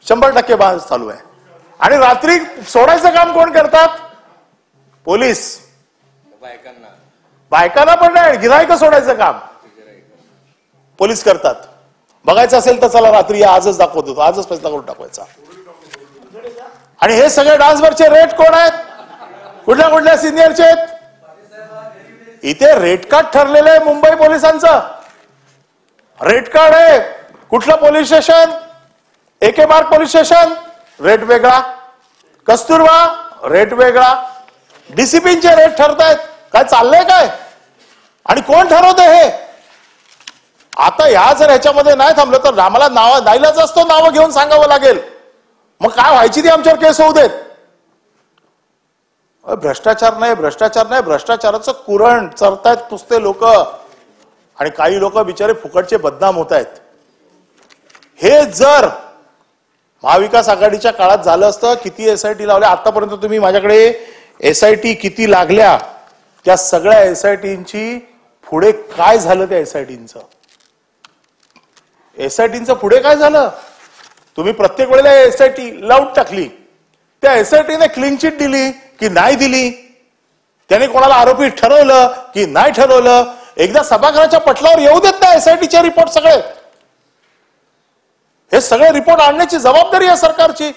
100% बांध चालू आहे. आणि रात्री सोडायचं काम कोण करतात? पोलीस. बायकांना पण नाही, गिऱ्हाईक सोडायचं काम पोलीस करतात. बघायचं असेल तर चला रात्री आजच दाखवतो, आजच फैसला करून टाकवायचा. आणि हे सगळे डान्सवरचे रेट कोण आहेत? कुठल्या कुठल्या सिनियरचे आहेत? इथे रेट कार्ड ठरलेलं आहे मुंबई पोलिसांचं. रेट कार्ड आहे. कुठलं पोलीस स्टेशन? AK मार्ग पोलीस स्टेशन रेट वेगळा, कस्तुरबा रेट वेगळा, DCPचे रेट ठरतायत. काय चाललंय काय? आणि कोण ठरवत हे? आता या जर ह्याच्यामध्ये नाही थांबलं तर आम्हाला नाव द्यायलाच असतो, नावं घेऊन सांगावं लागेल. मग काय व्हायची ती आमच्यावर केस होऊ देत. भ्रष्टाचार नाही, भ्रष्टाचार नाही, भ्रष्टाचाराचं कुरण चरतायत नुसते लोक. आणि काही लोक बिचारे फुकटचे बदनाम होत आहेत. हे जर महाविकास आघाडीच्या काळात झालं असतं, किती SIT लावल्या आतापर्यंत तुम्ही माझ्याकडे SIT किती लागल्या, त्या सगळ्या SITंची पुढे काय झालं? त्या SITंचं पुढे काय झालं? तुम्ही प्रत्येक वेळेला SIT लावून टाकली. त्या SITने क्लीन चिट दिली की नाही दिली? त्याने कोणाला आरोपी ठरवलं की नाही ठरवलं? एकदा सभागृहाच्या पटलावर येऊ देत नाही SITचे रिपोर्ट सगळे. हे सगळे रिपोर्ट आणण्याची जबाबदारी आहे सरकारची.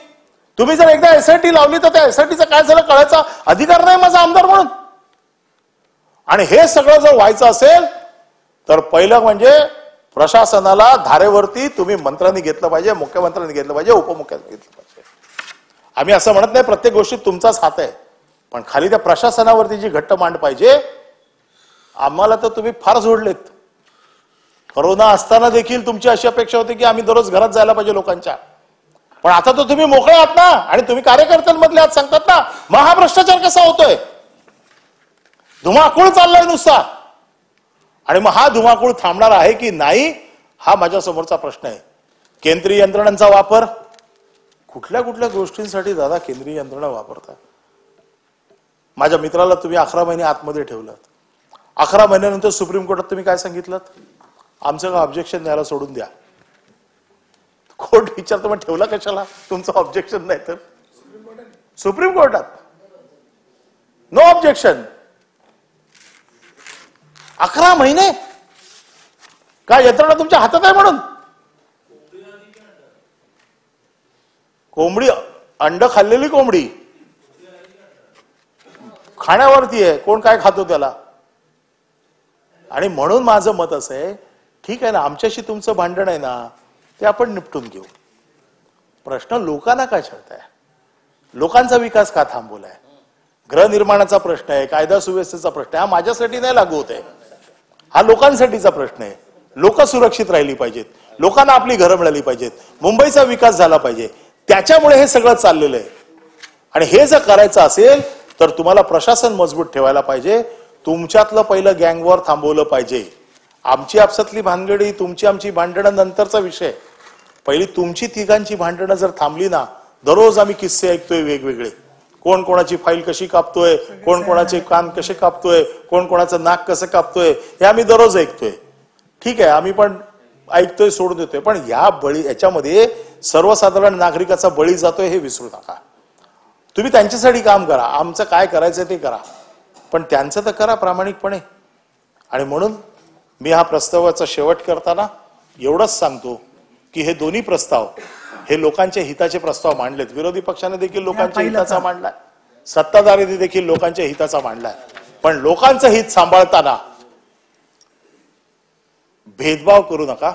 तुम्ही जर एकदा SIT लावली तर त्या SITचं काय झालं कळायचा अधिकार नाही माझा आमदार म्हणून. आणि हे सगळं जर व्हायचं असेल तर पहिलं म्हणजे प्रशासनाला धारेवरती तुम्ही मंत्र्यांनी घेतलं पाहिजे, मुख्यमंत्र्यांनी घेतलं पाहिजे, उपमुख्यमंत्र्यांनी घेतलं पाहिजे. आम्ही असं म्हणत नाही प्रत्येक गोष्टीत तुमचाच हात आहे, पण खाली त्या प्रशासनावरती जी घट्ट मांड पाहिजे. आम्हाला तर तुम्ही फार जोडलेत. कोरोना असताना देखील तुमची अशी अपेक्षा होती की आम्ही दररोज घरात जायला पाहिजे लोकांच्या. पण आता तर तुम्ही मोकळे आहात ना, आणि तुम्ही कार्यकर्त्यांमधले आज सांगतात ना मग हा भ्रष्टाचार कसा होतोय? धुमाकूळ चाललाय नुसता. आणि मग हा धुमाकूळ थांबणार आहे की नाही हा माझ्या समोरचा प्रश्न आहे. केंद्रीय यंत्रणांचा वापर कुठल्या कुठल्या गोष्टींसाठी दादा केंद्रीय यंत्रणा वापरतात? माझ्या मित्राला तुम्ही 11 महिने आतमध्ये ठेवलात. 11 महिन्यानंतर सुप्रीम कोर्टात तुम्ही काय सांगितलं? आमचं का ऑब्जेक्शन द्यायला सोडून द्या. कोर्ट विचारतो मग ठेवला कशाला? तुमचं ऑब्जेक्शन नाही तर सुप्रीम कोर्टात नो ऑब्जेक्शन. 11 महिने काय यंत्रणा तुमच्या हातात आहे म्हणून? कोंबडी अंड खाल्लेली कोंबडी खाण्यावरती आहे, कोण काय खातो त्याला. आणि म्हणून माझं मत असं आहे, ठीक आहे ना, आमच्याशी तुमचं भांडण आहे ना, ते आपण निपटून घेऊ. प्रश्न लोकांना काय छळताय? लोकांचा विकास का थांबवलाय? गृहनिर्माणाचा प्रश्न आहे, कायदा सुव्यवस्थेचा प्रश्न आहे. हा माझ्यासाठी नाही लागू होत आहे, हा लोकांसाठीचा प्रश्न आहे. लोक सुरक्षित राहिली पाहिजेत, लोकांना आपली घरं मिळाली पाहिजेत, मुंबईचा विकास झाला पाहिजे. त्याच्यामुळे हे सगळं चाललेलं आहे. आणि हे जर करायचं असेल तर तुम्हाला प्रशासन मजबूत ठेवायला पाहिजे. तुमच्यातलं पहिलं गँगवॉर थांबवलं पाहिजे. आमची आपसातली भानगडी, तुमची आमची भांडणं नंतरचा विषय. पहिली तुमची तिघांची भांडणं जर थांबली ना, दररोज आम्ही किस्से ऐकतोय वेगवेगळे. कोण कोणाची फाईल कशी कापतोय, कोण कोणाचे कान कसे कापतोय, कोण कोणाचं नाक कसं कापतोय, हे आम्ही दररोज ऐकतोय. ठीक आहे, आम्ही पण ऐकतोय, सोडून देतोय. पण याच्यामध्ये सर्वसाधारण नागरिकाचा बळी जातोय हे विसरू नका. तुम्ही त्यांच्यासाठी काम करा, आमचं काय करायचं ते करा, पण त्यांचं तर करा प्रामाणिकपणे. आणि म्हणून मी हा प्रस्तावाचा शेवट करताना एवढंच सांगतो की हे दोन्ही प्रस्ताव हे लोकांच्या हिताचे प्रस्ताव मांडलेत. विरोधी पक्षाने देखील लोकांच्या हिताचा मांडलाय, सत्ताधाऱ्यांनी देखील लोकांच्या हिताचा मांडलाय. पण लोकांचं हित सांभाळताना भेदभाव करू नका.